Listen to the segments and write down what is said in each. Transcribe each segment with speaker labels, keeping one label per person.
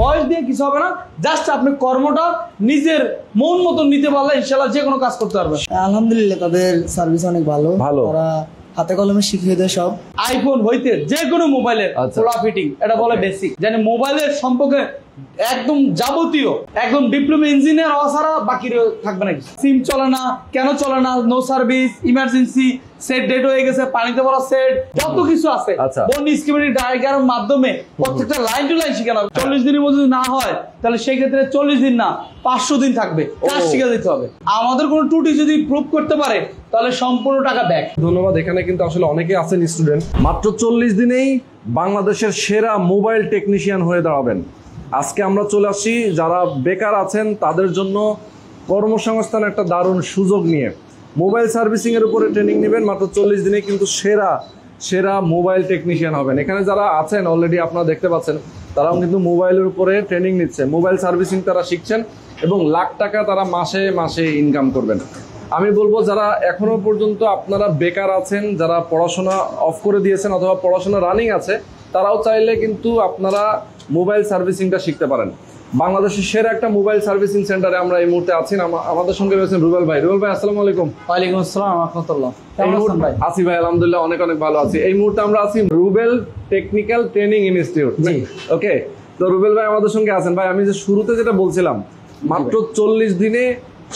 Speaker 1: বয়স দিয়ে কিছু হবে না, জাস্ট আপনি কর্মটা নিজের মন মতন নিতে পারলে ইনশাআল্লাহ যে কোনো কাজ করতে পারবেন।
Speaker 2: আলহামদুলিল্লাহ তাদের সার্ভিস অনেক ভালো। তারা হাতে কলমে শিখিয়ে দেয় সব।
Speaker 1: আইফোন হইতে যে কোনো মোবাইলের খোলা ফিটিং, এটা বলে বেসিক। জানি মোবাইলের সম্পর্কে একদম যাবতীয়, একদম ডিপ্লোমা ইঞ্জিনিয়ার হওয়া ছাড়া বাকি থাকবে না। সিম চলে না, কেন চলে না, no service, emergency, set dead হয়ে গেছে, পানিতে ভরা সেট, যত কিছু আছে বন্ড স্কিমেটিক ডায়াগ্রামের মাধ্যমে প্রত্যেকটা লাইন টু লাইন শিখানো হবে। 40 দিনের মধ্যে যদি না হয় তাহলে সেই ক্ষেত্রে 40 দিন না 500 দিন থাকবে, কাজ শিখে দিতে হবে। আমাদের কোনো ত্রুটি যদি প্রুভ করতে পারে তাহলে সম্পূর্ণ টাকা ব্যাক।
Speaker 3: ধন্যবাদ। এখানে কিন্তু আসলে অনেকে আছেন স্টুডেন্ট, মাত্র 40 দিনেই বাংলাদেশের সেরা মোবাইল টেকনিশিয়ান হয়ে দাঁড়াবেন। আজকে আমরা চলে আসছি যারা বেকার আছেন তাদের জন্য কর্মসংস্থান একটা দারুণ সুযোগ নিয়ে মোবাইল সার্ভিসিং এর উপরে ট্রেনিং নেবেন। মাত্র 40 দিনে কিন্তু সেরা মোবাইল টেকনিশিয়ান হবেন। এখানে যারা আছেন অলরেডি আপনারা দেখতে পাচ্ছেন, তারাও কিন্তু মোবাইলের উপরে ট্রেনিং নিচ্ছে, মোবাইল সার্ভিসিং তারা শিখছেন এবং লাখ টাকা তারা মাসে মাসে ইনকাম করবেন। আমি বলবো যারা এখনো পর্যন্ত আপনারা বেকার আছেন, যারা পড়াশোনা অফ করে দিয়েছেন অথবা পড়াশোনা রানিং আছে, তারাও চাইলে কিন্তু আপনারা মোবাইল সার্ভিসিংটা শিখতে পারেন। বাংলাদেশের সেরা একটা মোবাইল সার্ভিসিং সেন্টারে আমরা এই মুহূর্তে আছি। আমাদের সঙ্গে রয়েছেন রুবেল ভাই। রুবেল ভাই আসসালামু আলাইকুম।
Speaker 1: ওয়ালাইকুম আসসালাম রাহমাতুল্লাহ।
Speaker 3: আছি ভাই, আলহামদুলিল্লাহ অনেক ভালো আছি। এই মুহূর্তে আমরা আছি রুবেল টেকনিক্যাল ট্রেনিং ইনস্টিটিউট। ওকে, তো রুবেল ভাই আমাদের সঙ্গে আছেন। ভাই আমি যে শুরুতে যেটা বলছিলাম, মাত্র 40 দিনে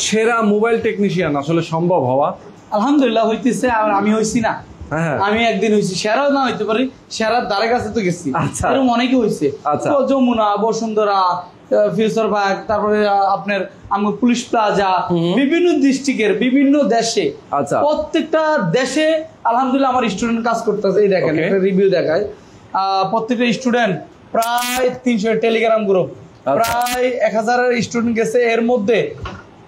Speaker 3: সেরা মোবাইল টেকনিশিয়ান আসলে সম্ভব হওয়া?
Speaker 1: আলহামদুলিল্লাহ হইতেছে। আর আমি হইছি না, আমি একদিন হইছি, সেরাও না হইতে পারি, সেরার দ্বারে কাছে তো গেছি, এরকম অনেকে হইছে। যমুনা, বসুন্ধরা, ফিউচার পার্ক, তারপরে আপনার পুলিশ প্লাজা, বিভিন্ন ডিস্ট্রিক্টের বিভিন্ন দেশে, প্রত্যেকটা দেশে আলহামদুলিল্লাহ আমার স্টুডেন্ট কাজ করতেছে। এই দেখেন রিভিউ দেখায়, প্রত্যেকটা স্টুডেন্ট প্রায় 300 টেলিগ্রাম গ্রুপ, প্রায় 1000 স্টুডেন্ট গেছে। এর মধ্যে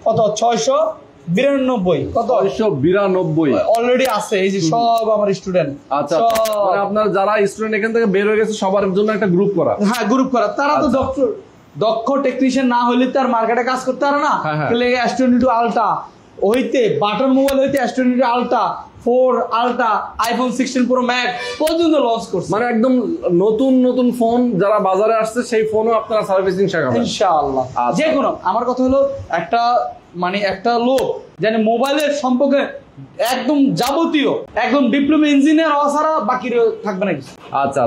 Speaker 1: কত 692 কত
Speaker 3: 692
Speaker 1: অলরেডি আছে। এই যে সব আমার স্টুডেন্ট।
Speaker 3: আচ্ছা, মানে আপনার যারা স্টুডেন্ট এখান থেকে বের হয়ে গেছে সবার জন্য একটা গ্রুপ করা?
Speaker 1: হ্যাঁ, গ্রুপ করা। তারা তো দক্ষ টেকনিশিয়ান না হইলে তার মার্কেটে কাজ করতে পারে না। S22 আলট্রা হইতে, বাটন মোবাইল হইতে S22 ultra 4 ultra, iPhone 16 pro max পর্যন্ত লঞ্চ করছে।
Speaker 3: মানে একদম নতুন ফোন যারা বাজারে আসছে সেই ফোনও আপনারা সার্ভিসিং শেখাবেন
Speaker 1: ইনশাআল্লাহ। যে কোনো, আমার কথা হলো একটা লোক জানে মোবাইলের সম্পর্কে একদম যাবতীয়, একদম ডিপ্লোমা ইঞ্জিনিয়ার হওয়া ছাড়া বাকি থাকবে না কিছু।
Speaker 3: আচ্ছা,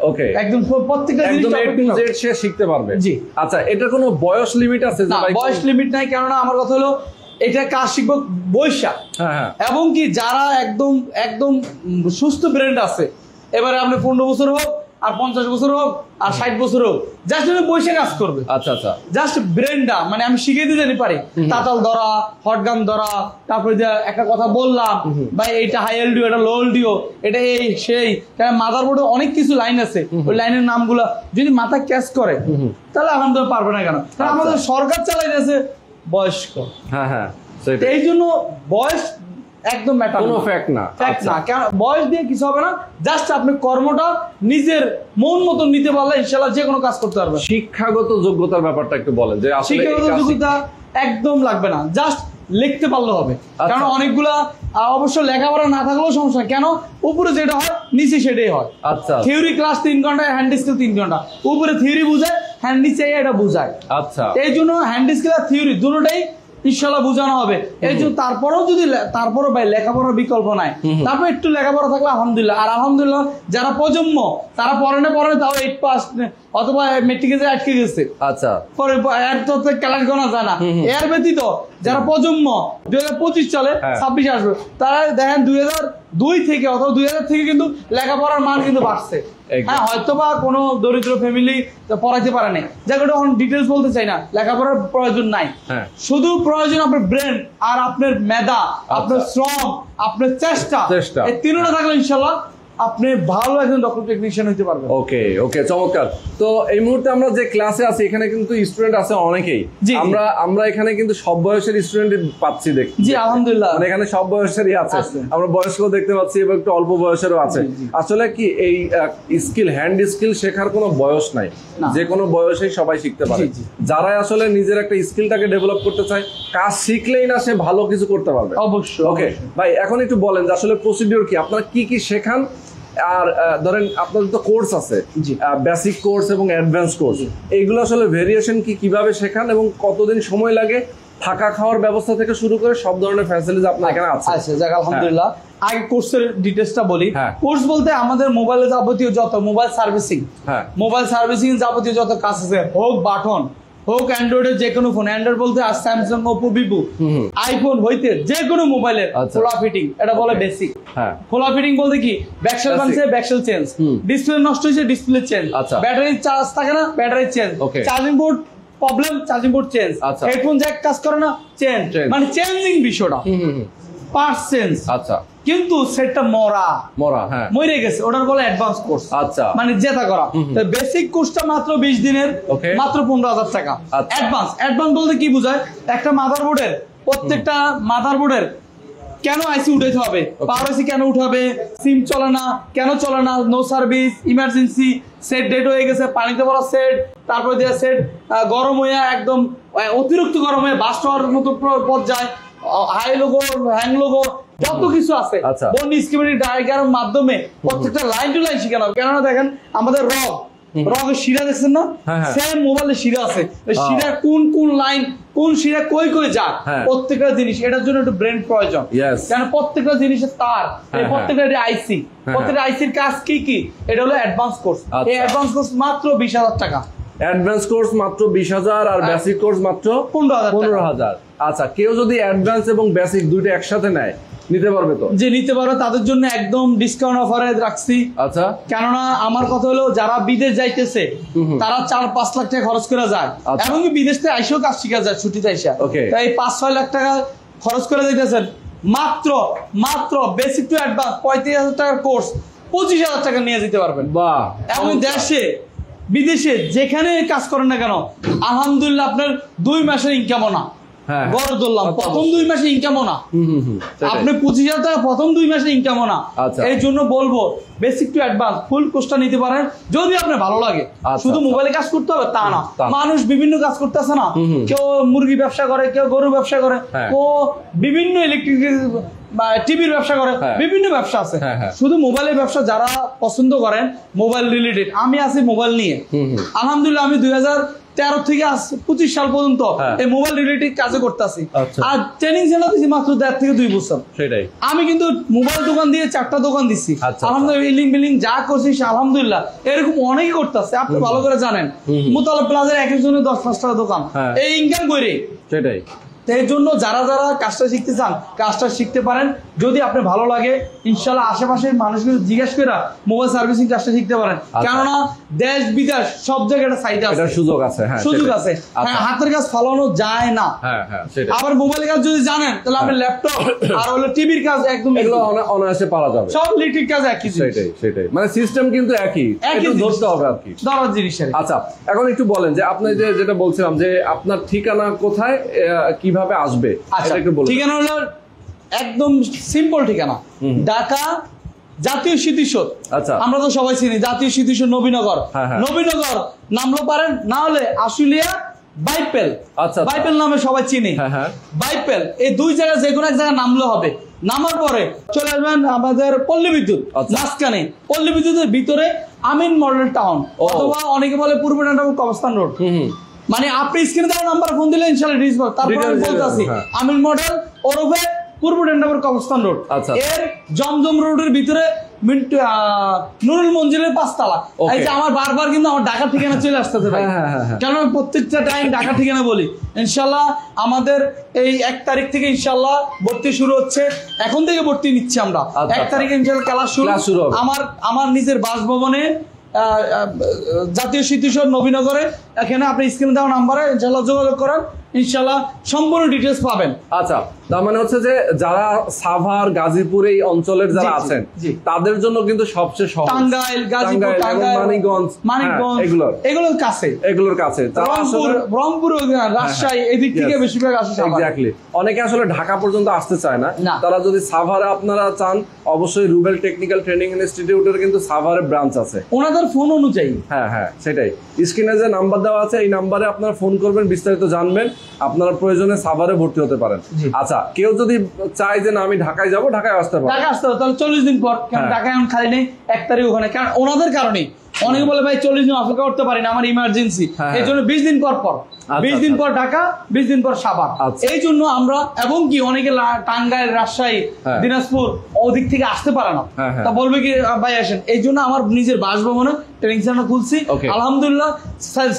Speaker 3: ওকে,
Speaker 1: একদম প্রত্যেকটা
Speaker 3: একদম A to Z সে শিখতে পারবে।
Speaker 1: জি।
Speaker 3: আচ্ছা, এটা কোনো বয়স লিমিট আছে?
Speaker 1: না, বয়স লিমিট নাই। কেননা আমার কথা হলো এটা কাজ শিখবো বৈশা, এবং কি যারা একদম সুস্থ ব্রেন আছে, এবারে আপনি 15 বছর হোক আর 50 বছর হোক আর 60 বছর হোক, জাস্ট আমি বৈশা কাজ করবে।
Speaker 3: আচ্ছা,
Speaker 1: জাস্ট ব্রেনটা মানে আমি শিখিয়ে দিতে জানি পারি, তাতাল ধরা, হটগান ধরা, তারপরে যে একটা কথা বললাম ভাই এটা হাই এলডিও, এটা লো এলডিও, এটা এই সেই, মাদারবোর্ডে অনেক কিছু লাইন আছে, ওই লাইনের নামগুলা যদি মাথা ক্যাচ করে তাহলে আলহামদুলিল্লাহ পারবে না। কেন? কারণ আমাদের সরকার চালাইতেছে বয়স্ক। এই জন্য বয়স একদম ম্যাটার,
Speaker 3: কোনো ফ্যাক্ট না।
Speaker 1: কারণ বয়স দিয়ে কিছু হবে না, জাস্ট আপনি কর্মটা নিজের মন মতন নিতে পারলে ইনশাআল্লাহ যে কোনো কাজ করতে পারবেন।
Speaker 3: শিক্ষাগত যোগ্যতার ব্যাপারটা একটু বলেন। যে
Speaker 1: শিক্ষাগত যোগ্যতা একদম লাগবে না, জাস্ট লিখতে পারলে হবে। কারণ অনেকগুলা অবশ্য লেখাপড়া না থাকলেও সমস্যা। কেন? উপরে যেটা হয় নিচে সেটাই হয়।
Speaker 3: আচ্ছা,
Speaker 1: থিওরি ক্লাস 3 ঘন্টা, হ্যান্ড স্কিল 3 ঘন্টা। উপরে থিওরি বুঝায়, হ্যান্ড নিচে এটা বুঝায়।
Speaker 3: আচ্ছা,
Speaker 1: এই জন্য হ্যান্ড স্কিল আর থিওরি দুটোটাই ইনশাআল্লাহ বোঝানো হবে। এই জন্য তারপরও ভাই লেখাপড়ার বিকল্প নাই। তারপর একটু লেখাপড়া থাকলে আলহামদুলিল্লাহ। আর আলহামদুলিল্লাহ যারা প্রজন্ম তারা পড়ে তাও 8 পাস অথবা মেট্রিকে যে আটকে গেছে।
Speaker 3: আচ্ছা,
Speaker 1: পরে এর তো ক্লাস গোনা যায় না। এর ব্যতীত যারা প্রজন্ম 2025 চলে 26 আসবে, তারা দেখেন 2002 থেকে অথবা 2000 থেকে কিন্তু লেখাপড়ার মান কিন্তু বাড়ছে। হ্যাঁ, হয়তো বা কোনো দরিদ্র ফ্যামিলি পড়াইতে পারে নাই, যাকে এখন ডিটেলস বলতে চাই না, লেখাপড়ার প্রয়োজন নাই। শুধু প্রয়োজন আপনার ব্রেন আর আপনার মেধা, আপনার শ্রম, আপনার চেষ্টা, এই তিনটা থাকলে ইনশাআল্লাহ আপনি ভালো একজন ডক্টর টেকনিশিয়ান হতে পারবেন।
Speaker 3: ওকে, চমৎকার। তো এই মুহূর্তে আমরা যে ক্লাসে আছি এখানে কিন্তু স্টুডেন্ট আছে অনেকেই। আমরা এখানে কিন্তু সব বয়সের স্টুডেন্ট পাচ্ছি দেখি।
Speaker 1: জি, আলহামদুলিল্লাহ।
Speaker 3: মানে এখানে সব বয়সেরই আছে, আমরা বয়স্ক দেখতে পাচ্ছি এবং একটু অল্প বয়সেরও আছে। আসলে কি এই স্কিল, হ্যান্ড স্কিল শেখার কোনো বয়স নাই, যে কোনো বয়সেই সবাই শিখতে পারে। যারা আসলে নিজের একটা স্কিলটাকে ডেভেলপ করতে চায়, কাজ শিখলেই না সে ভালো কিছু করতে পারবে।
Speaker 1: অবশ্যই।
Speaker 3: ওকে ভাই, এখন একটু বলেন যে আসলে প্রসিডিওর কি, আপনারা কি শেখান আর ধরেন আপনাদের তো কোর্স আছে, বেসিক কোর্স এবং অ্যাডভান্স কোর্স, এইগুলো আসলে ভেরিয়েশন কিভাবে শেখান এবং কতদিন সময় লাগে? থাকা খাওয়ার ব্যবস্থা থেকে শুরু করে সব ধরনের ফ্যাসিলিটি আপনার এখানে আছে?
Speaker 1: আচ্ছা, যাক আলহামদুলিল্লাহ। আগে কোর্সের ডিটেইলসটা বলি। কোর্স বলতে আমাদের মোবাইলে যাবতীয় যত মোবাইল সার্ভিসিং, যাবতীয় যত কাজ আছে, হোক বাটন, হোক অ্যান্ড্রয়েডের যে কোনো ফোন, অ্যান্ড্রয়েড বলতে আর স্যামসাং, ওপো, ভিভো, আইফোন হইতে যে কোনো মোবাইলের খোলা ফিটিং, এটা বলে বেসিক। খোলা ফিটিং বলতে কি, ব্যাকসেল ভাঙছে ব্যাকসেল চেঞ্জ, ডিসপ্লে নষ্ট হয়েছে ডিসপ্লে চেঞ্জ, ব্যাটারি চার্জ থাকে না battery change, charging board problem charging board change, headphone Jack কাজ করে না চেঞ্জ, মানে চেঞ্জিং বিষয়টা পার্টস চেঞ্জ।
Speaker 3: আচ্ছা,
Speaker 1: কিন্তু সেটটা মরে গেছে, ওটার বলে অ্যাডভান্স কোর্স। আচ্ছা, মানে জেতা করা। বেসিক কোর্সটা মাত্র 20 দিনের, মাত্র 15,000 টাকা। অ্যাডভান্স বলতে কি বোঝায়, একটা মাদারবোর্ডের, প্রত্যেকটা মাদারবোর্ডের কেন আইসি উঠাইতে হবে, পাওয়ার আইসি কেন উঠাবে, সিম চলে না কেন চলে না, no service, emergency, set dead হয়ে গেছে, পানিতে পড়া সেট, তারপরে দিয়ে সেট গরম হয়ে একদম অতিরিক্ত গরম হয়ে বাস্ট হওয়ার মতো পর্যায়ে, হাই লোগো, হ্যাং লোগো, যত কিছু আছে বন্ড স্কিমেটিক ডায়াগ্রামের মাধ্যমে প্রত্যেকটা লাইন টু লাইন শিখানো হবে। কেননা দেখেন আমাদের রগের শিরা দেখছেন না, সেম মোবাইলের শিরা আছে, শিরা কোন কোন লাইন, কোন শিরা কই যায়, প্রত্যেকটা জিনিস, এটার জন্য একটু ব্রেন প্রয়োজন। কারণ প্রত্যেকটা জিনিসের তার, প্রত্যেকটা আইসি, প্রত্যেকটা আইসির কাজ কি কি, এটা হলো অ্যাডভান্স কোর্স। এই অ্যাডভান্স কোর্স মাত্র 20,000 টাকা।
Speaker 3: অ্যাডভান্স কোর্স মাত্র 20,000 আর বেসিক কোর্স মাত্র 15,000। আচ্ছা, কেউ যদি অ্যাডভান্স এবং বেসিক দুইটা একসাথে নেয়, নিতে পারবে তো?
Speaker 1: যে নিতে পারো, তাদের জন্য একদম ডিসকাউন্ট অফারে রাখছি।
Speaker 3: আচ্ছা,
Speaker 1: কেননা আমার কথা হলো যারা বিদেশ যাইতেছে তারা 4-5 লাখ টাকা খরচ করে যায়, এবং বিদেশ থেকে আইসেও কাজ শিখা যায় ছুটিতে আইসা, তাই 5-6 লাখ টাকা খরচ করে যাইতেছেন, মাত্র বেসিক টু অ্যাডভান্স 35,000 টাকার কোর্স 25,000 টাকা নিয়ে যেতে পারবেন।
Speaker 3: বাহ!
Speaker 1: এবং দেশে বিদেশে যেখানে কাজ করেন না কেন, আলহামদুলিল্লাহ আপনার 2 মাসের ইনকামও না, গড় ধরলাম প্রথম 2 মাসে ইনকামও না, আপনি 25,000 টাকা প্রথম 2 মাসে ইনকামও না। এই জন্য বলবো বেসিক টু অ্যাডভান্স ফুল কোর্সটা নিতে পারেন, যদি আপনার ভালো লাগে। শুধু মোবাইলে কাজ করতে হবে তা না, মানুষ বিভিন্ন কাজ করতেছে না, কেউ মুরগি ব্যবসা করে, কেউ গরু ব্যবসা করে, কেউ বিভিন্ন ইলেকট্রিক টিভির ব্যবসা করে, বিভিন্ন ব্যবসা আছে। শুধু মোবাইলের ব্যবসা যারা পছন্দ করেন, মোবাইল রিলেটেড, আমি আছি মোবাইল নিয়ে আলহামদুলিল্লাহ। আমি 2013 থেকে 25 সাল পর্যন্ত এই মোবাইল রিলেটেড কাজে করতেছি, আর ট্রেনিং সেন্টার দিচ্ছি মাত্র 1.5 থেকে 2 বছর।
Speaker 3: সেটাই,
Speaker 1: আমি কিন্তু মোবাইল দোকান দিয়ে 4টা দোকান দিচ্ছি আলহামদুলিল্লাহ, বিলিং যা করছি আলহামদুলিল্লাহ। এরকম অনেকে করতেছে, আপনি ভালো করে জানেন, মোতালা প্লাজার এক একজনের 10-5 টাকা দোকান, এই ইনকাম করে। সেটাই, এর জন্য যারা কাজটা শিখতে চান, কাজটা শিখতে পারেন, যদি আপনি ভালো লাগে ইনশাল্লাহ আশেপাশের মানুষকে জিজ্ঞেস করে মোবাইল সার্ভিসিং কাজটা শিখতে পারেন। কেননা দেশ বিদেশ সব জায়গায় সাইড আছে, সুযোগ আছে, হাতের কাজ ফলানো যায় না। আবার মোবাইল কাজ যদি জানেন, তাহলে আপনি ল্যাপটপ আর হলো টিভির কাজ একদম এগুলো অনায়াসে পারা যাবে, সব ইলেকট্রিক কাজ একই।
Speaker 3: সেটাই, মানে সিস্টেম কিন্তু একই ধরতে হবে আর কি, ধরার জিনিস। আচ্ছা, এখন একটু বলেন যে আপনি যেটা বলছিলাম যে আপনার ঠিকানা কোথায়, কিভাবে আসবে?
Speaker 1: ঠিকানা হলো একদম সিম্পল ঠিকানা, ঢাকা জাতীয় স্মৃতিসৌধ। আচ্ছা, আমরা তো সবাই চিনি জাতীয় স্মৃতিসৌধ, নবীনগর। নবীনগর নামলো পারেন, না হলে আশুলিয়া বাইপেল, বাইপেল নামে সবাই চিনি, বাইপেল, এই 2 জায়গায় যে কোনো এক জায়গায় নামলে হবে। নামার পরে চলে আসবেন আমাদের পল্লী বিদ্যুৎ, মাঝখানে পল্লী বিদ্যুতের ভিতরে আমিন মডেল টাউন, অথবা অনেকে বলে পূর্ব নাটক কবস্থান রোড। মানে আপনি স্ক্রিনে দেওয়া নাম্বার ফোন দিলে ইনশাআল্লাহ রিচ পাবেন। তারপর আমি বলতাছি আমিন মডেল ওরফে পূর্ব ডেন্ডাবর কবস্থান রোড, এর জমজম রোডের ভিতরে নুরুল মঞ্জিলের 5 তলা। এই যে আমার বারবার কিন্তু আমার ঢাকা ঠিকানা চলে আসতেছে ভাই, কেন আমি প্রত্যেকটা টাইম ঢাকা ঠিকানা বলি। ইনশাআল্লাহ আমাদের এই 1 তারিখ থেকে ইনশাআল্লাহ ভর্তি শুরু হচ্ছে, এখন থেকে ভর্তি নিচ্ছি আমরা। 1 তারিখে ইনশাআল্লাহ ক্লাস শুরু আমার নিজের বাসভবনে, জাতীয় স্মৃতিসৌধ নবীনগরে। এখানে আপনি স্ক্রিনে দেওয়া নাম্বারে ইনশাআল্লাহ যোগাযোগ করেন, ইনশাআল্লাহ সম্পূর্ণ ডিটেইলস পাবেন।
Speaker 3: আচ্ছা, তার মানে হচ্ছে যে যারা সাভার, গাজীপুর এই অঞ্চলের যারা আছেন তাদের জন্য কিন্তু সবচেয়ে সহজ
Speaker 1: টাঙ্গাইল, গাজীপুর, মানিকগঞ্জ এগুলোর কাছে রংপুর, রাজশাহী এদিক থেকে বেশিরভাগ আসে।
Speaker 3: এক্স্যাক্টলি, অনেকে আসলে ঢাকা পর্যন্ত আসতে চায় না, তারা যদি সাভারে আপনারা চান, অবশ্যই রুবেল টেকনিক্যাল ট্রেনিং ইনস্টিটিউটের কিন্তু সাভারে ব্রাঞ্চ আছে ওনাদের
Speaker 1: ফোন অনুযায়ী।
Speaker 3: হ্যাঁ, সেটাই, স্ক্রিনে যে নাম্বার দেওয়া আছে এই নাম্বারে আপনারা ফোন করবেন, বিস্তারিত জানবেন, আপনারা প্রয়োজনে সাভারে ভর্তি হতে পারেন। আচ্ছা, কেউ যদি চায় যে না আমি ঢাকায় যাব, ঢাকায় আসতে পারবো,
Speaker 1: ঢাকায় আসতে হবে, তাহলে 40 দিন পর। কারণ ঢাকায় এখন খালি নেই, 1 তারিখ ওখানে, কারণ ওনাদের কারণে অনেকে বলে ভাই 40 দিন অপেক্ষা করতে পারি না, আমার ইমার্জেন্সি, এই জন্য 20 দিন পর 20 দিন পর ঢাকা, 20 দিন পর সাভার। এই জন্য আমরা, এবং কি অনেকে টাঙ্গাইল, রাজশাহী, দিনাজপুর ওদিক থেকে আসতে পারে না, তা বলবে কি ভাই আসেন। এই জন্য আমার নিজের বাসভবনে ট্রেনিং সেন্টার খুলছি, আলহামদুলিল্লাহ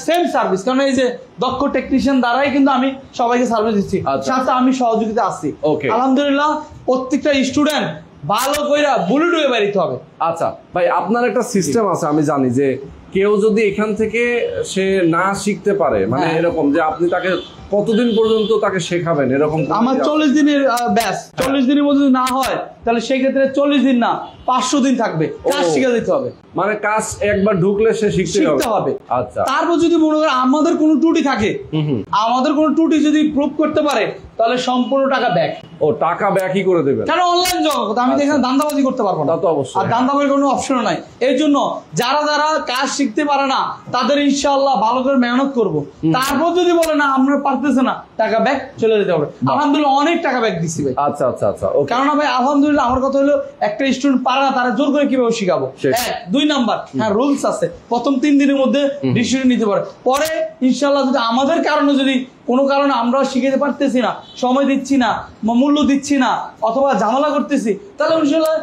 Speaker 1: সেম সার্ভিস, কারণ এই যে দক্ষ টেকনিশিয়ান দ্বারাই কিন্তু আমি সবাইকে সার্ভিস দিচ্ছি, সাথে আমি সহযোগিতা আসছি আলহামদুলিল্লাহ। প্রত্যেকটা স্টুডেন্ট ভালো কইরা বুলেট হয়ে বেরিতে হবে।
Speaker 3: আচ্ছা ভাই, আপনার একটা সিস্টেম আছে আমি জানি, যে কেউ যদি এখান থেকে সে না শিখতে পারে, মানে এরকম যে আপনি তাকে কতদিন পর্যন্ত তাকে শেখাবেন এরকম?
Speaker 1: আমার 40 দিনের ব্যাচ, 40 দিনের মধ্যে না হয় তাহলে সেই ক্ষেত্রে 40 দিন না 500 দিন থাকবে, কাজ শিখে দিতে হবে।
Speaker 3: মানে কাজ একবার ঢুকলে সে শিখতে হবে। আচ্ছা,
Speaker 1: তারপর যদি মনে করেন আমাদের কোনো ত্রুটি থাকে, আমাদের কোনো ত্রুটি যদি প্রুভ করতে পারে, তাহলে সম্পূর্ণ টাকা ব্যাক।
Speaker 3: ও, টাকা ব্যাকই করে দেবেন?
Speaker 1: কারণ অনলাইন জগৎ, আমি তো এখানে দান্দাবাজি করতে পারবো না।
Speaker 3: তা তো অবশ্যই,
Speaker 1: আর দান্দাবাজির কোনো অপশন নাই। এই জন্য যারা যারা কাজ শিখতে পারে না তাদের ইনশাআল্লাহ ভালো করে মেহনত করব, তারপর যদি বলে না আমরা পারতেছে না, টাকা ব্যাক চলে যেতে হবে। আলহামদুলিল্লাহ অনেক টাকা ব্যাক দিচ্ছি ভাই।
Speaker 3: আচ্ছা আচ্ছা আচ্ছা,
Speaker 1: কারণ ভাই আলহামদুলিল্লাহ আমার কথা হলো, একটা স্টুডেন্ট পারে না, তারা জোর করে কিভাবে শিখাবো? 2 নাম্বার, হ্যাঁ রুলস আছে, প্রথম 3 দিনের মধ্যে ডিসিশন নিতে পারে, পরে ইনশাআল্লাহ যদি আমাদের কারণে যদি কোনো কারণে আমরা শিখাতে পারতেছি না, সময় দিচ্ছি না, মূল্য দিচ্ছি না, অথবা ঝামেলা করতেছি, তাহলে ইনশাআল্লাহ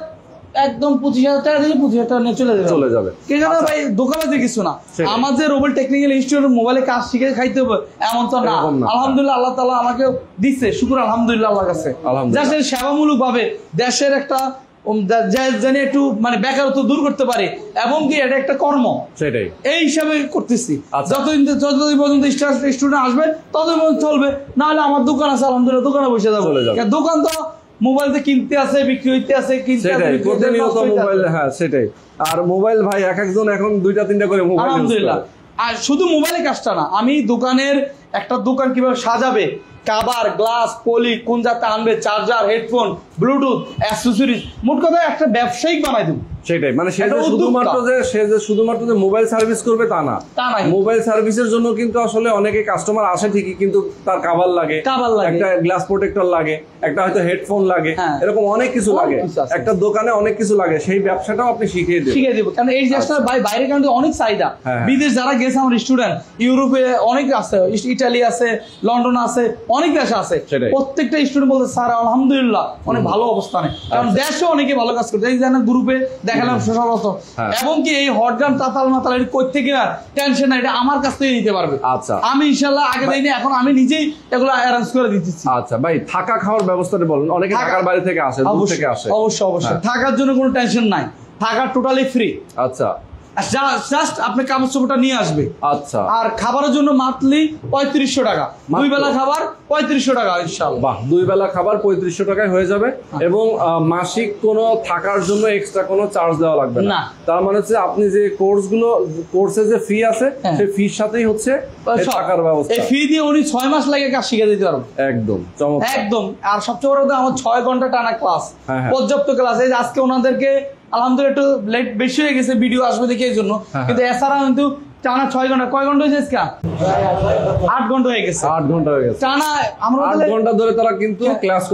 Speaker 1: একদম 25,000 টাকা দিয়ে 25,000 টাকা নিয়ে চলে যাবে। কেন ভাই দোকানে কিছু না, আমাদের রোবেল টেকনিক্যাল ইনস্টিটিউট মোবাইলে কাজ শিখে খাইতে হবে এমন তো না। আলহামদুলিল্লাহ আল্লাহ তাআলা আমাকে দিচ্ছে, শুকর আলহামদুলিল্লাহ আল্লাহর কাছে। যাতে সেবামূলক ভাবে দেশের একটা জানি একটু মানে বেকারত্ব দূর করতে পারে, এবং কি এটা একটা কর্ম, সেটাই এই হিসাবে করতেছি। যতদিন পর্যন্ত স্টুডেন্ট আসবে ততদিন পর্যন্ত চলবে, না হলে আমার দোকান আছে আলহামদুলিল্লাহ, দোকানে বসে যাবো। দোকান তো মোবাইল কিনতে আছে, বিক্রি হইতে আছে,
Speaker 3: মোবাইল। হ্যাঁ সেটাই। আর মোবাইল ভাই এক একজন এখন 2টা-3টা করে মোবাইল,
Speaker 1: আলহামদুলিল্লাহ। আর শুধু মোবাইলের কাজটা না, আমি দোকানের একটা দোকান কিভাবে সাজাবে, কাভার, গ্লাস, পলি, কোন জাতে আনবে, চার্জার, হেডফোন, ব্লুটুথ, অ্যাক্সেসরিজ, মোট কথা একটা ব্যবসায়িক বানাই দেব।
Speaker 3: সেটাই, মানে সে যে শুধুমাত্র যে মোবাইল সার্ভিস করবে তা না, মোবাইল সার্ভিসের জন্য কিন্তু আসলে অনেকে কাস্টমার আসে ঠিকই, কিন্তু তার কাভার লাগে, একটা গ্লাস প্রোটেক্টর লাগে, একটা হয়তো হেডফোন লাগে, এরকম অনেক কিছু লাগে, একটা দোকানে অনেক কিছু লাগে, সেই ব্যবসাটাও আপনি শিখিয়ে দেব।
Speaker 1: কারণ এই জিনিসটা বাইরে কান্ট্রি অনেক চাহিদা, বিদেশ যারা গেছে আমার স্টুডেন্ট, ইউরোপে অনেক আছে, ইটালি আছে, লন্ডন আছে, অনেক দেশ আছে, প্রত্যেকটা স্টুডেন্ট বলতে স্যার আলহামদুলিল্লাহ অনেক ভালো অবস্থানে, কারণ দেশে অনেকে ভালো কাজ করছে। এই জানেন গ্রুপে দেখালাম সচরাচর, এবং কি এই হটগান তাতাল মাতাল কই থেকে আর টেনশন নাই, এটা আমার কাছ থেকে নিতে পারবে। আচ্ছা, আমি ইনশাআল্লাহ আগে দেইনি, এখন আমি নিজেই এগুলো অ্যারেঞ্জ করে দিতেছি।
Speaker 3: আচ্ছা ভাই, থাকা খাওয়ার ব্যবস্থাটা বলেন। অনেকে ঢাকার বাইরে থেকে আসে, দূর থেকে আসে।
Speaker 1: অবশ্যই থাকার জন্য কোনো টেনশন নাই, থাকা টোটালি ফ্রি।
Speaker 3: আচ্ছা,
Speaker 1: জাস্ট আপনি কাপড় চোপড়টা নিয়ে আসবে।
Speaker 3: আচ্ছা,
Speaker 1: আর খাবারের জন্য মান্থলি 3500 টাকা, 2 বেলা খাবার 3500 টাকা ইনশাআল্লাহ।
Speaker 3: বাহ, 2 বেলা খাবার 3500 টাকায় হয়ে যাবে, এবং মাসিক কোনো থাকার জন্য এক্সট্রা কোনো চার্জ দেওয়া লাগবে না। তার মানে হচ্ছে আপনি যে কোর্সের যে ফি আছে, সেই ফির সাথেই হচ্ছে থাকার ব্যবস্থা।
Speaker 1: এই ফি দিয়ে উনি 6 মাস লাগে কাজ শিখে দিতে পারবেন।
Speaker 3: একদম চমৎকার, একদম।
Speaker 1: আর সবচেয়ে বড় কথা, আমার 6 ঘন্টা টানা ক্লাস, পর্যাপ্ত ক্লাস। এই আজকে ওনাদেরকে আলহামদুলিল্লাহ একটু লেট বেশি হয়ে গেছে, ভিডিও আসবে দেখে এই জন্য, কিন্তু এছাড়া কিন্তু টানা 6 ঘন্টা। কয় ঘন্টা হয়েছে? 8 ঘন্টা হয়ে গেছে। 8 ঘন্টা হয়ে গেছে টানা। আমরা
Speaker 3: 8 ঘন্টা ধরে তারা কিন্তু ক্লাস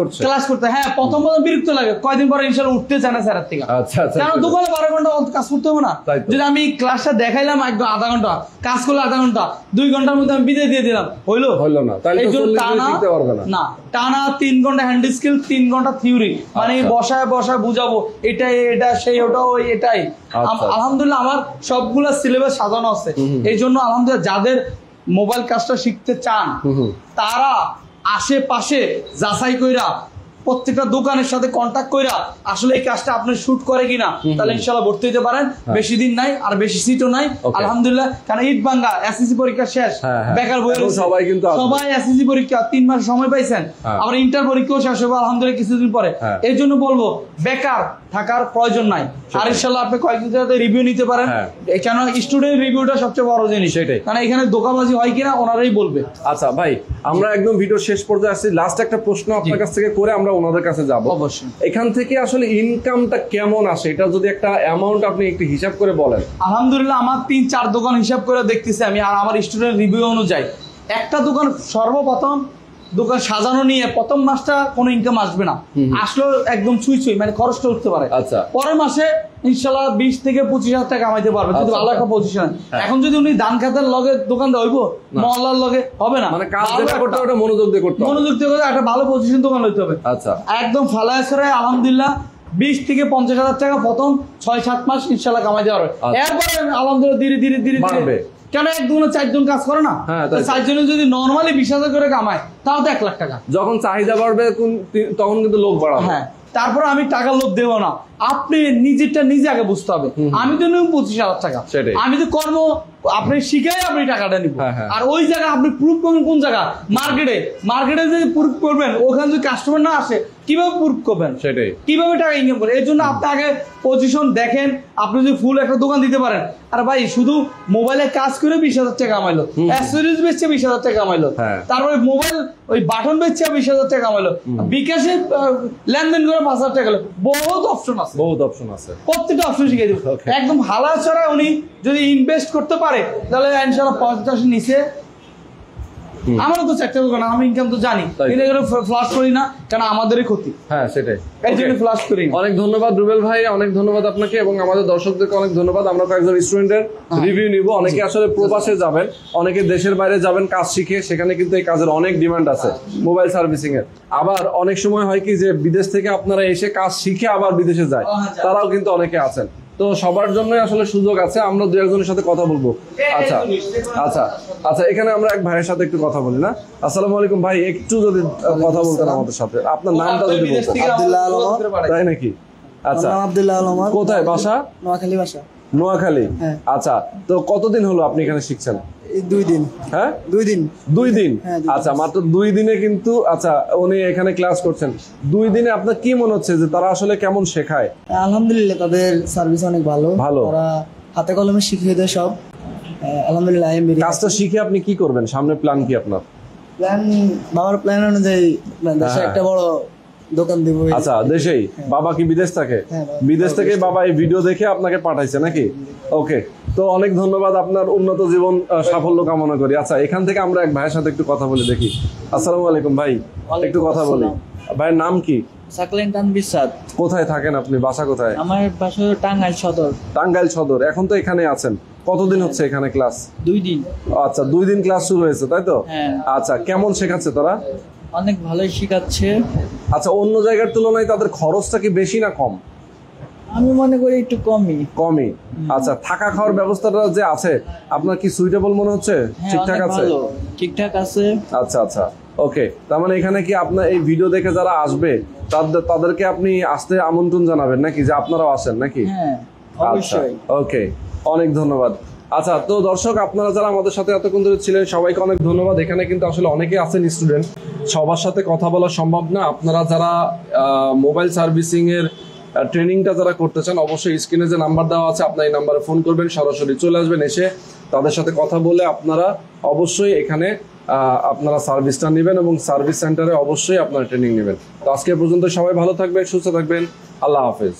Speaker 1: করতে। হ্যাঁ, প্রথম বিরক্ত লাগে, কয়দিন পরে ইনশাআল্লাহ উঠতে চায় না স্যারের থেকে।
Speaker 3: আচ্ছা আচ্ছা,
Speaker 1: কারণ দোকানে 12 ঘন্টা কাজ করতে হবে না। যদি আমি ক্লাসটা দেখাইলাম একদম আধা ঘন্টা, কাজ করলে আধা ঘন্টা, 2 ঘন্টার মধ্যে আমি বিদায় দিয়ে দিলাম, হইলো না? তাহলে না, টানা 3 ঘন্টা হ্যান্ড স্কিল, 3 ঘন্টা থিওরি, মানে বসায় বুঝাবো, এটাই এটা সেই ওটা ওই এটাই। আলহামদুলিল্লাহ আমার সবগুলা সিলেবাস সাজানো আছে। এই জন্য আলহামদুলিল্লাহ যাদের মোবাইল কাজটা শিখতে চান, তারা আশেপাশে যাচাই কইরা প্রত্যেকটা দোকানের সাথে কন্ট্যাক্ট কইরা আসলে এই কাজটা আপনার শুট করে কিনা, তাহলে ইনশাআল্লাহ ভর্তি হতে পারেন। বেশি দিন নাই, আর বেশি সিটও নাই আলহামদুলিল্লাহ। কারণ ঈদ ভাঙ্গা, এসএসসি পরীক্ষা শেষ, বেকার বই সবাই এসএসসি পরীক্ষা 3 মাস সময় পাইছেন, আবার ইন্টার পরীক্ষাও শেষ হবে আলহামদুলিল্লাহ কিছুদিন পরে। এই জন্য বলবো বেকার থাকার প্রয়োজন নাই, আর ইনশাআল্লাহ আপনি কয়েকদিন রিভিউ নিতে পারেন। কেন স্টুডেন্ট রিভিউটা সবচেয়ে বড় জিনিস, সেটাই। কারণ এখানে দোকানবাজি হয় কিনা ওনারাই বলবে।
Speaker 3: আচ্ছা ভাই, আমরা একদম ভিডিও শেষ পর্যায়ে আসছি, লাস্ট একটা প্রশ্ন আপনার কাছ থেকে করে আমরা ওনাদের কাছে যাব।
Speaker 1: অবশ্যই।
Speaker 3: এখান থেকে আসলে ইনকামটা কেমন আসে, এটা যদি একটা অ্যামাউন্ট আপনি একটু হিসাব করে বলেন।
Speaker 1: আলহামদুলিল্লাহ আমার 3-4 দোকান হিসাব করে দেখতেছি আমি, আর আমার স্টুডেন্ট রিভিউ অনুযায়ী একটা দোকান সর্বপ্রথম দোকান সাজানো নিয়ে প্রথম মাসটা কোনো ইনকাম আসবে না, আসলেও একদম ছুঁই মানে খরচটা উঠতে পারে।
Speaker 3: আচ্ছা,
Speaker 1: পরের মাসে ইনশাল্লাহ 20 থেকে 25,000 টাকা কামাইতে পারবে যদি ভালো একটা পজিশন। এখন যদি উনি ধান খাতার লগে দোকান হইব, মহল্লার লগে হবে না,
Speaker 3: মানে কাজ যেটা করতে হবে মনোযোগ দিয়ে করতে হবে,
Speaker 1: মনোযোগ দিয়ে করতে একটা ভালো পজিশন দোকান হইতে হবে।
Speaker 3: আচ্ছা,
Speaker 1: একদম ফালায় সরে আলহামদুলিল্লাহ 20 থেকে 50,000 টাকা প্রথম 6-7 মাস ইনশাল্লাহ কামাইতে পারবে। এরপরে আলহামদুলিল্লাহ ধীরে ধীরে ধীরে ধীরে, কেন 1-2-4 কাজ করে না, 4 জনে যদি নর্মালি 20,000 করে কামায় তাও তো 1 লাখ টাকা।
Speaker 3: যখন চাহিদা বাড়বে তখন কিন্তু লোক বাড়াবে।
Speaker 1: হ্যাঁ, তারপর আমি টাকা লোভ দেবো না, আপনি নিজেরটা নিজে আগে বুঝতে হবে। আমি তো নেব 25,000 টাকা, আমি তো কর্ম আপনি শিখাই আপনি টাকাটা নিব। আর ওই জায়গা আপনি প্রুফ করবেন কোন জায়গা, মার্কেটে যদি প্রুফ করবেন, ওখানে যদি কাস্টমার না আসে কিভাবে প্রুফ করবেন, সেটাই কিভাবে টাকা ইনকাম করবেন। এর জন্য আপনি আগে পজিশন দেখেন। আপনি যদি ফুল একটা দোকান দিতে পারেন, আর ভাই শুধু মোবাইলে কাজ করে 20,000 টাকা কামাইলো, অ্যাক্সেসরিজ বেচছে 20,000 টাকা কামাইলো, তারপরে মোবাইল ওই বাটন বেচছে 20,000 টাকা কামাইলো, বিকাশে লেনদেন করে 5,000 টাকা কামাইলো। বহুত অপশন আছে, প্রত্যেকটা অপশন শিখিয়ে দেবো একদম হালা ছাড়া। উনি যদি ইনভেস্ট করতে পারে তাহলে ইনশাআল্লাহ 50 নিচে আমারও তো চেষ্টা করবো না, আমি ইনকাম তো জানি, কিন্তু ফ্লাশ করি না কারণ আমাদেরই ক্ষতি।
Speaker 3: হ্যাঁ, সেটাই,
Speaker 1: এই জন্য ফ্লাশ করি।
Speaker 3: অনেক ধন্যবাদ রুবেল ভাই, অনেক ধন্যবাদ আপনাকে এবং আমাদের দর্শকদেরকে অনেক ধন্যবাদ। আমরা কয়েকজন স্টুডেন্টের রিভিউ নিব। অনেকে আসলে প্রবাসে যাবেন, অনেকে দেশের বাইরে যাবেন কাজ শিখে, সেখানে কিন্তু এই কাজের অনেক ডিমান্ড আছে মোবাইল সার্ভিসিং এর। আবার অনেক সময় হয় কি যে বিদেশ থেকে আপনারা এসে কাজ শিখে আবার বিদেশে যায়, তারাও কিন্তু অনেকে আছেন। তো সবার জন্যই আসলে সুযোগ আছে, আমরা 2-1 সাথে কথা বলবো। আচ্ছা আচ্ছা আচ্ছা, এখানে আমরা এক ভাইয়ের সাথে একটু কথা বলি না। আসসালামু আলাইকুম ভাই, একটু যদি কথা বলতেন আমাদের সাথে, আপনার নামটা যদি বলতেন।
Speaker 2: আব্দুল্লাহ আলম।
Speaker 3: তাই নাকি? আচ্ছা,
Speaker 2: আব্দুল্লাহ আলম।
Speaker 3: কোথায় বাসা?
Speaker 2: নোয়াখালী বাসা।
Speaker 3: নোয়াখালী। আচ্ছা, তো কতদিন হলো আপনি এখানে শিখছেন?
Speaker 2: 2 দিন।
Speaker 3: হ্যাঁ,
Speaker 2: 2 দিন।
Speaker 3: 2 দিন। আচ্ছা, মাত্র 2 দিনে কিন্তু আচ্ছা উনি এখানে ক্লাস করছেন। 2 দিনে আপনার কি মনে হচ্ছে যে তারা আসলে কেমন শেখায়?
Speaker 2: আলহামদুলিল্লাহ তাদের সার্ভিস অনেক ভালো। তারা হাতে কলমে শিখিয়ে দেয় সব। আলহামদুলিল্লাহ।
Speaker 3: কাজটা শিখে আপনি কি করবেন? সামনে প্ল্যান কি আপনার?
Speaker 2: বাবার প্ল্যান অনুযায়ী দেশে একটা বড় দোকান দিব।
Speaker 3: আচ্ছা, দেশেই? বাবা কি বিদেশ থাকে? বিদেশ থেকে বাবা এই ভিডিও দেখে আপনাকে পাঠাইছে নাকি? ওকে, তো অনেক ধন্যবাদ, আপনার উন্নত জীবন সাফল্য কামনা করি। আচ্ছা, এখান থেকে আমরা এক ভাইয়ের সাথে একটু কথা বলে দেখি। আসসালামু আলাইকুম ভাই, একটু কথা বলি। ভাইয়ের নাম কি?
Speaker 2: সাকলেন তানভীর সাদ।
Speaker 3: কোথায় থাকেন আপনি? বাসা কোথায়?
Speaker 2: আমার বাসা টাঙ্গাইল সদর।
Speaker 3: টাঙ্গাইল সদর। এখন তো এখানে আছেন, কতদিন হচ্ছে এখানে ক্লাস?
Speaker 2: 2 দিন।
Speaker 3: আচ্ছা, 2 দিন ক্লাস শুরু হয়েছে, তাই তো? আচ্ছা, কেমন শেখাচ্ছে তারা?
Speaker 2: অনেক ভালোই শেখাচ্ছে।
Speaker 3: আচ্ছা, অন্য জায়গার তুলনায় তাদের খরচটা কি বেশি না কম?
Speaker 2: আমি মনে করি একটু কমই।
Speaker 3: আচ্ছা, থাকা খাওয়ার ব্যবস্থাটা যে আছে আপনার কি সুইটেবল মনে হচ্ছে? ঠিকঠাক আছে?
Speaker 2: ঠিকঠাক আছে।
Speaker 3: আচ্ছা আচ্ছা, ওকে। তার মানে এখানে কি আপনার এই ভিডিও দেখে যারা আসবে তাদেরকে আপনি আসতে আমন্ত্রণ জানাবেন নাকি, যে আপনারাও আসেন নাকি?
Speaker 2: হ্যাঁ, অবশ্যই।
Speaker 3: ওকে, অনেক ধন্যবাদ। আচ্ছা, তো দর্শক আপনারা যারা আমাদের সাথে এতক্ষণ ধরে ছিলেন সবাইকে অনেক ধন্যবাদ। এখানে কিন্তু আসলে অনেকেই আছেন স্টুডেন্ট, সবার সাথে কথা বলা সম্ভব না। আপনারা যারা মোবাইল সার্ভিসিং এর ট্রেনিংটা যারা করতে চান, অবশ্যই স্ক্রিনে যে নাম্বার দেওয়া আছে আপনার এই নাম্বারে ফোন করবেন, সরাসরি চলে আসবেন, এসে তাদের সাথে কথা বলে আপনারা অবশ্যই এখানে আপনারা সার্ভিসটা নেবেন এবং সার্ভিস সেন্টারে অবশ্যই আপনারা ট্রেনিং নেবেন। তো আজকে পর্যন্ত সবাই ভালো থাকবেন, সুস্থ থাকবেন, আল্লাহ হাফেজ।